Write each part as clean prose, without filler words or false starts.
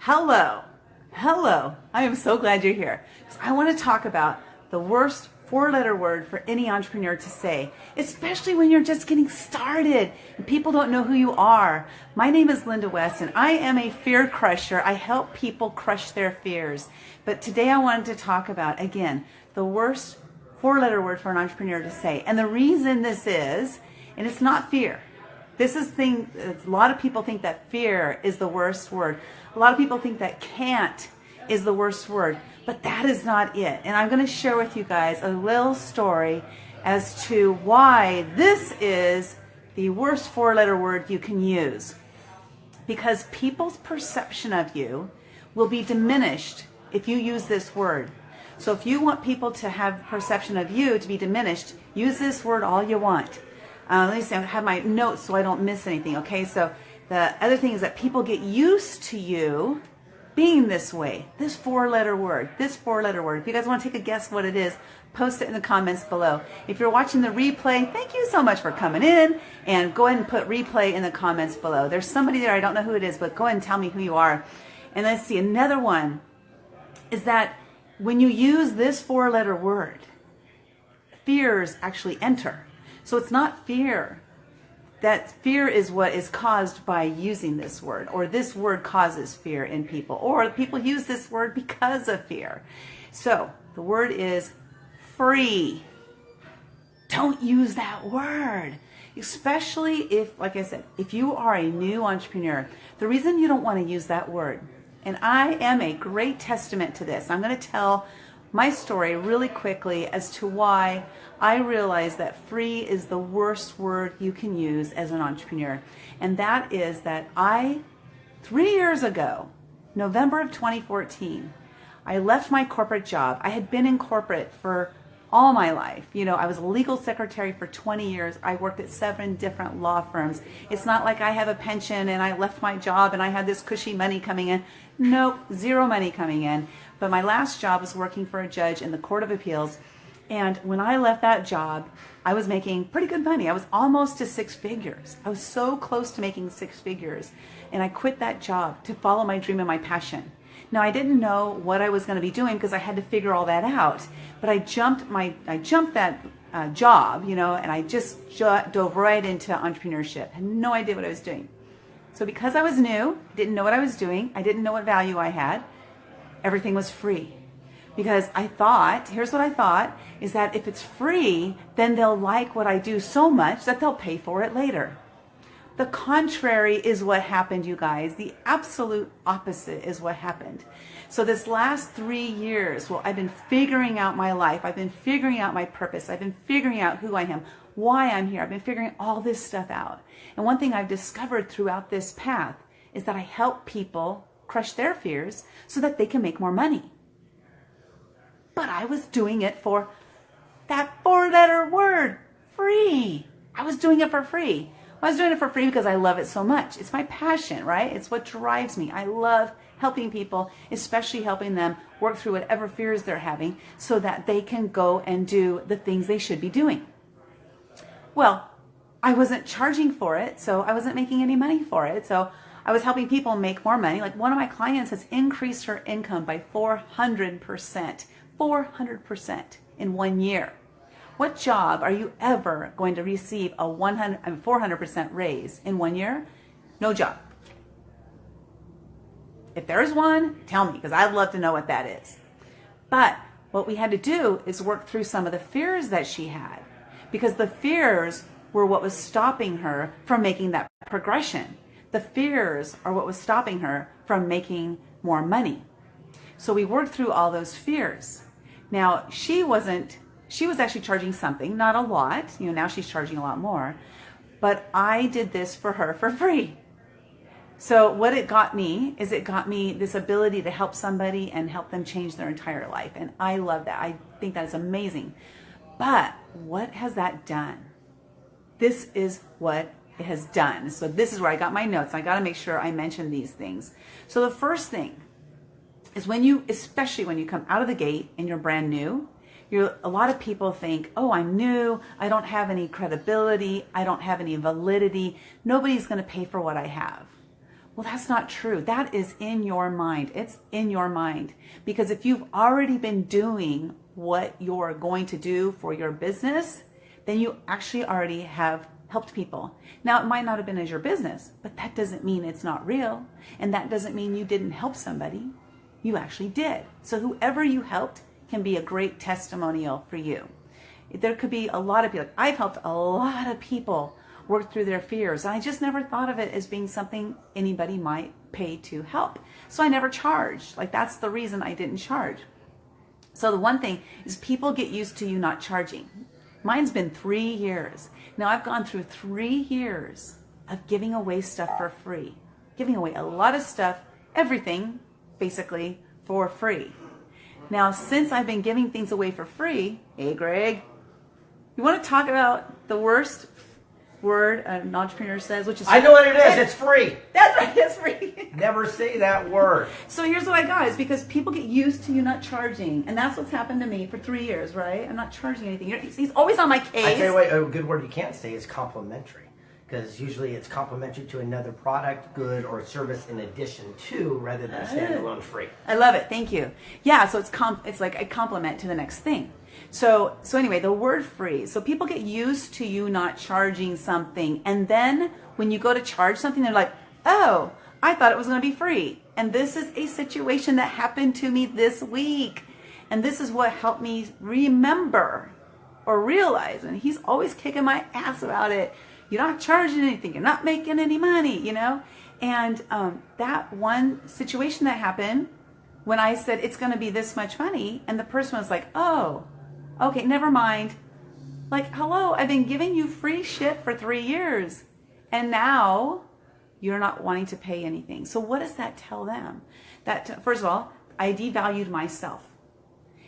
Hello. Hello. I am so glad you're here. I want to talk about the worst four-letter word for any entrepreneur to say, especially when you're just getting started and people don't know who you are. My name is Linda West and I am a fear crusher. I help people crush their fears. But today I wanted to talk about, again, the worst four-letter word for an entrepreneur to say. And the reason this is, and it's not fear. A lot of people think that fear is the worst word. A lot of people think that can't is the worst word, but that is not it. And I'm going to share with you guys a little story as to why this is the worst four-letter word you can use. Because people's perception of you will be diminished if you use this word. So if you want people to have perception of you to be diminished, use this word all you want. Let me see, I have my notes so I don't miss anything, okay? So the other thing is that people get used to you being this way, this four-letter word. If you guys want to take a guess what it is, post it in the comments below. If you're watching the replay, thank you so much for coming in, and go ahead and put replay in the comments below. There's somebody there, I don't know who it is, but go ahead and tell me who you are. And let's see, another one is that when you use this four-letter word, fears actually enter. So it's not fear. That fear is what is caused by using this word, or this word causes fear in people, or people use this word because of fear. So the word is free. Don't use that word, especially if, like I said, if you are a new entrepreneur. The reason you don't want to use that word, and I am a great testament to this. I'm going to tell my story really quickly as to why I realized that free is the worst word you can use as an entrepreneur. And that is that 3 years ago, November of 2014, I left my corporate job. I had been in corporate for all my life. You know, I was a legal secretary for 20 years. I worked at 7 different law firms. It's not like I have a pension and I left my job and I had this cushy money coming in. Nope, zero money coming in. But my last job was working for a judge in the Court of Appeals. And when I left that job, I was making pretty good money. I was almost to 6 figures. I was so close to making 6 figures. And I quit that job to follow my dream and my passion. Now, I didn't know what I was going to be doing because I had to figure all that out. But I jumped that job, you know, and I just dove right into entrepreneurship. I had no idea what I was doing. So because I was new, didn't know what I was doing, I didn't know what value I had, everything was free. Because I thought, here's what I thought, is that if it's free, then they'll like what I do so much that they'll pay for it later. The contrary is what happened, you guys. The absolute opposite is what happened. So this last 3 years, well, I've been figuring out my life. I've been figuring out my purpose. I've been figuring out who I am, why I'm here. I've been figuring all this stuff out. And one thing I've discovered throughout this path is that I help people crush their fears so that they can make more money. But I was doing it for that four-letter word, free. I was doing it for free. I was doing it for free because I love it so much. It's my passion, right? It's what drives me. I love helping people, especially helping them work through whatever fears they're having so that they can go and do the things they should be doing. Well, I wasn't charging for it, so I wasn't making any money for it. So I was helping people make more money. Like one of my clients has increased her income by 400%. 400% in 1 year. What job are you ever going to receive a 400% raise in 1 year? No job. If there's one, tell me, because I'd love to know what that is. But what we had to do is work through some of the fears that she had, because the fears were what was stopping her from making that progression. The fears are what was stopping her from making more money. So we worked through all those fears. Now, she was actually charging something, not a lot. You know, now she's charging a lot more. But I did this for her for free. So what it got me is it got me this ability to help somebody and help them change their entire life. And I love that. I think that is amazing. But what has that done? This is what it has done. So this is where I got my notes. I got to make sure I mention these things. So the first thing is especially when you come out of the gate and you're brand new, a lot of people think, oh, I'm new, I don't have any credibility, I don't have any validity, nobody's going to pay for what I have. Well, that's not true. That is in your mind. It's in your mind. Because if you've already been doing what you're going to do for your business, then you actually already have helped people. Now, it might not have been as your business, but that doesn't mean it's not real. And that doesn't mean you didn't help somebody. You actually did. So whoever you helped can be a great testimonial for you. There could be a lot of people. I've helped a lot of people work through their fears. And I just never thought of it as being something anybody might pay to help. So I never charged. Like, that's the reason I didn't charge. So the one thing is people get used to you not charging. Mine's been 3 years. Now I've gone through 3 years of giving away stuff for free. Giving away a lot of stuff, everything, basically, for free. Now, since I've been giving things away for free, hey Greg, you want to talk about the worst word an entrepreneur says, which is I know what it is. It's free. That's right, it's free. Never say that word. So here's what I got, is because people get used to you not charging, and that's what's happened to me for 3 years, right? I'm not charging anything. He's always on my case. I tell you what, a good word you can't say is complimentary, because usually it's complimentary to another product, good, or service in addition to, rather than standalone free. I love it. Thank you. Yeah, so it's like a compliment to the next thing. So anyway, the word free. So people get used to you not charging something, and then when you go to charge something, they're like, oh, I thought it was going to be free. And this is a situation that happened to me this week. And this is what helped me remember or realize, and he's always kicking my ass about it. You're not charging anything. You're not making any money, you know? And that one situation that happened when I said it's going to be this much money, and the person was like, oh, okay, never mind. Like, hello, I've been giving you free shit for 3 years, and now you're not wanting to pay anything. So what does that tell them? That, first of all, I devalued myself.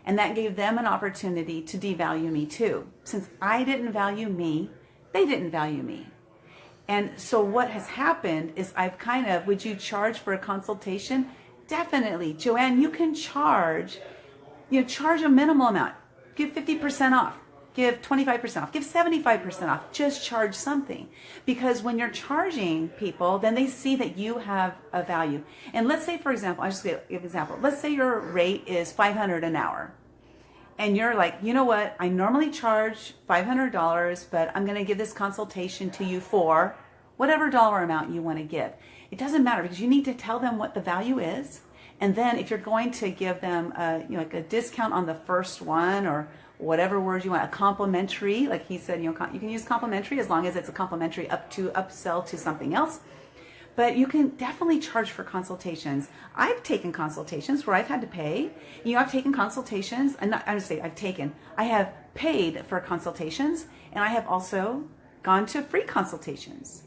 And that gave them an opportunity to devalue me too. Since I didn't value me, they didn't value me. And so what has happened is I've kind of, would you charge for a consultation? Definitely. Joanne, you can charge, charge a minimal amount. Give 50% off. Give 25% off. Give 75% off. Just charge something. Because when you're charging people, then they see that you have a value. And let's say, for example, I'll just give an example. Let's say your rate is $500 an hour. And you're like, you know what? I normally charge $500, but I'm going to give this consultation to you for whatever dollar amount you want to give. It doesn't matter, because you need to tell them what the value is. And then if you're going to give them like a discount on the first one, or whatever word you want, a complimentary, like he said, you can use complimentary as long as it's a complimentary up to upsell to something else. But you can definitely charge for consultations. I've taken consultations where I've had to pay. I've taken consultations, and I have paid for consultations, and I have also gone to free consultations.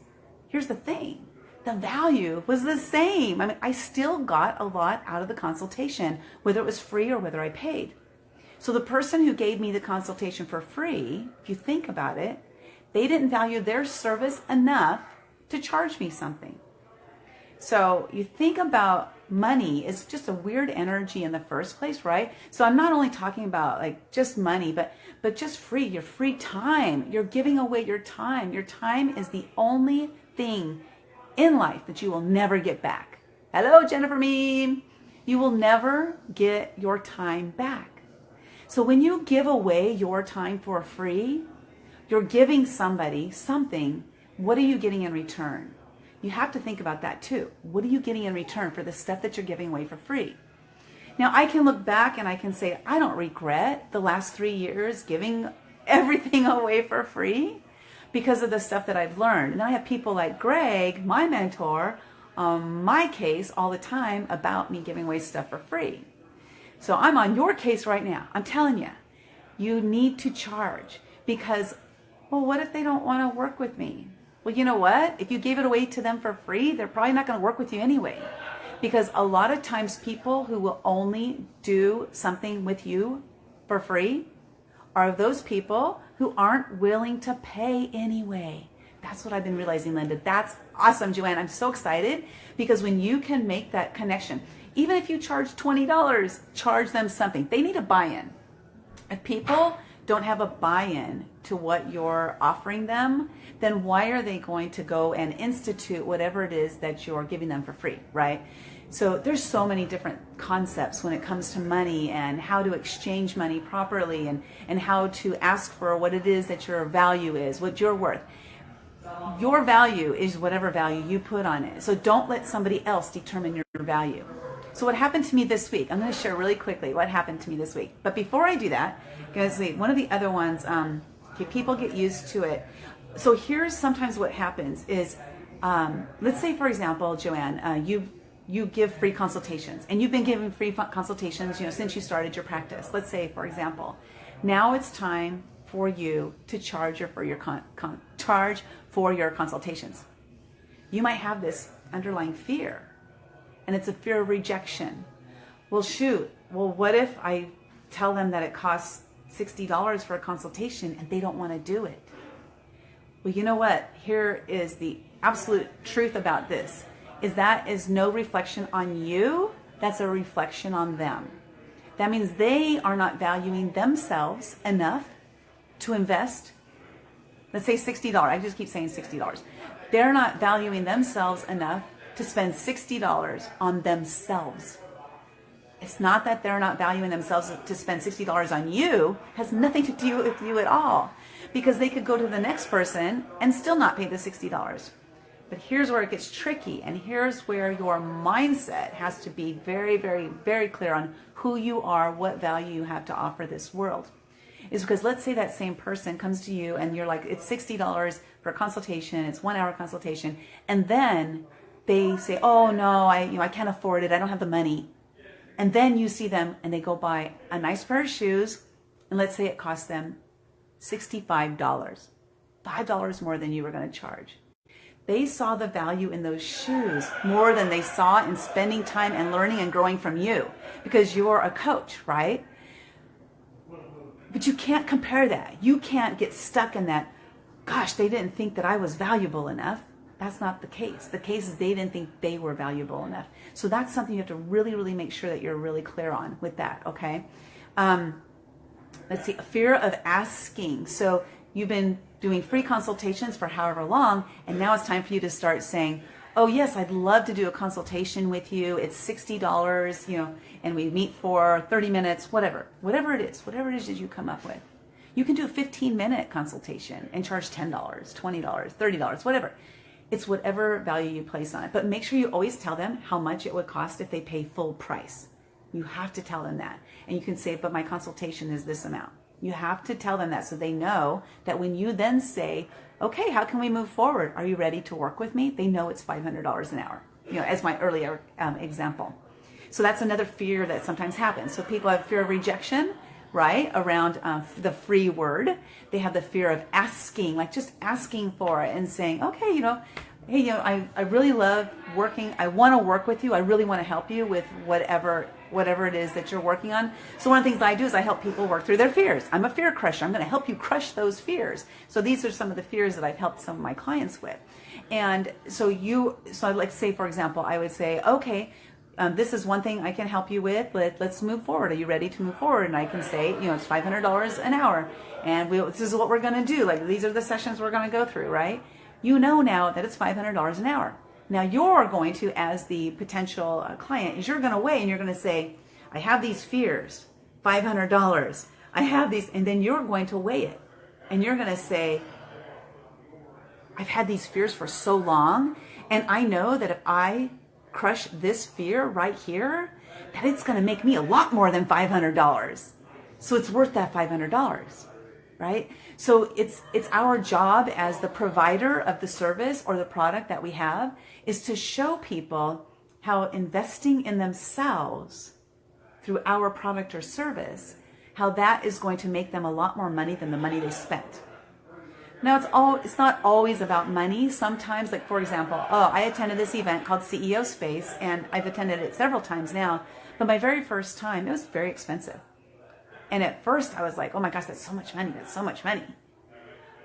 Here's the thing. The value was the same. I mean, I still got a lot out of the consultation, whether it was free or whether I paid. So the person who gave me the consultation for free, if you think about it, they didn't value their service enough to charge me something. So you think about money is just a weird energy in the first place, right? So I'm not only talking about like just money, but just your free time. You're giving away your time. Your time is the only thing in life that you will never get back. Hello, Jennifer Meme. You will never get your time back. So when you give away your time for free, you're giving somebody something. What are you getting in return? You have to think about that too. What are you getting in return for the stuff that you're giving away for free? Now, I can look back and I can say, I don't regret the last 3 years giving everything away for free because of the stuff that I've learned. And I have people like Greg, my mentor, my case all the time about me giving away stuff for free. So I'm on your case right now. I'm telling you, you need to charge because, well, what if they don't want to work with me? Well, you know what? If you gave it away to them for free, they're probably not going to work with you anyway. Because a lot of times people who will only do something with you for free are those people who aren't willing to pay anyway. That's what I've been realizing, Linda. That's awesome, Joanne. I'm so excited because when you can make that connection, even if you charge $20, charge them something. They need a buy-in. If people don't have a buy-in to what you're offering them, then why are they going to go and institute whatever it is that you're giving them for free, right? So there's so many different concepts when it comes to money and how to exchange money properly and how to ask for what it is that your value is, what you're worth. Your value is whatever value you put on it. So don't let somebody else determine your value. So what happened to me this week, I'm going to share really quickly what happened to me this week. But before I do that, guys, one of the other ones, people get used to it. So here's sometimes what happens is, let's say, for example, Joanne, you give free consultations, and you've been giving free consultations, since you started your practice. Let's say, for example, now it's time for you to charge for your consultations. You might have this underlying fear, and it's a fear of rejection. Well, shoot. Well, what if I tell them that it costs $60 for a consultation and they don't want to do it? Well, you know what? Here is the absolute truth about this, is that is no reflection on you. That's a reflection on them. That means they are not valuing themselves enough to invest. Let's say $60. I just keep saying $60. They're not valuing themselves enough to spend $60 on themselves. It's not that they're not valuing themselves to spend $60 on you. It has nothing to do with you at all, because they could go to the next person and still not pay the $60. But here's where it gets tricky, and here's where your mindset has to be very, very, very clear on who you are, what value you have to offer this world. Is because let's say that same person comes to you and you're like, it's $60 for a consultation, it's 1 hour consultation, and then they say, oh no, I can't afford it, I don't have the money. And then you see them and they go buy a nice pair of shoes, and let's say it costs them $65, $5 more than you were going to charge. They saw the value in those shoes more than they saw in spending time and learning and growing from you, because you're a coach, right? But you can't compare that. You can't get stuck in that, gosh, they didn't think that I was valuable enough. That's not the case. The case is they didn't think they were valuable enough. So that's something you have to really, really make sure that you're really clear on with that, okay? Let's see, fear of asking. So you've been doing free consultations for however long, and now it's time for you to start saying, oh yes, I'd love to do a consultation with you. It's $60, and we meet for 30 minutes, whatever it is that you come up with. You can do a 15-minute consultation and charge $10, $20, $30, whatever. It's whatever value you place on it. But make sure you always tell them how much it would cost if they pay full price. You have to tell them that. And you can say, but my consultation is this amount. You have to tell them that so they know that when you then say, okay, how can we move forward? Are you ready to work with me? They know it's $500 an hour, as my earlier example. So that's another fear that sometimes happens. So people have fear of rejection, right, around the free word. They have the fear of asking, like just asking for it and saying, okay, hey, I really love working. I want to work with you. I really want to help you with whatever it is that you're working on. So one of the things I do is I help people work through their fears. I'm a fear crusher. I'm going to help you crush those fears. So these are some of the fears that I've helped some of my clients with. And so I'd like to say, for example, I would say, okay, this is one thing I can help you with. Let's move forward. Are you ready to move forward? And I can say, it's $500 an hour. And this is what we're going to do. Like, these are the sessions we're going to go through, right? You know now that it's $500 an hour. Now you're going to, as the potential client, you're going to weigh and you're going to say, I have these fears, $500. I have these, and then you're going to weigh it. And you're going to say, I've had these fears for so long, and I know that if I crush this fear right here, that it's going to make me a lot more than $500. So it's worth that $500. Right? So it's our job as the provider of the service or the product that we have is to show people how investing in themselves through our product or service, how that is going to make them a lot more money than the money they spent. Now it's not always about money. Sometimes, like for example, I attended this event called CEO Space, and I've attended it several times now, but my very first time, it was very expensive. And at first I was like, oh my gosh, that's so much money. That's so much money.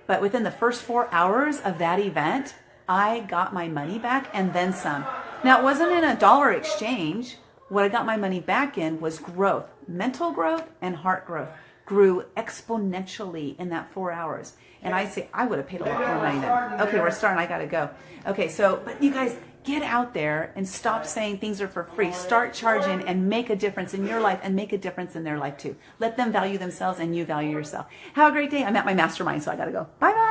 But within the first 4 hours of that event, I got my money back and then some. Now, it wasn't in a dollar exchange. What I got my money back in was growth, mental growth and heart growth. grew exponentially in that 4 hours. And I say, I would have paid a lot more money then. Okay, we're starting. I got to go. Okay, so, but you guys, get out there and stop saying things are for free. Start charging and make a difference in your life and make a difference in their life too. Let them value themselves and you value yourself. Have a great day. I'm at my mastermind, so I got to go. Bye-bye.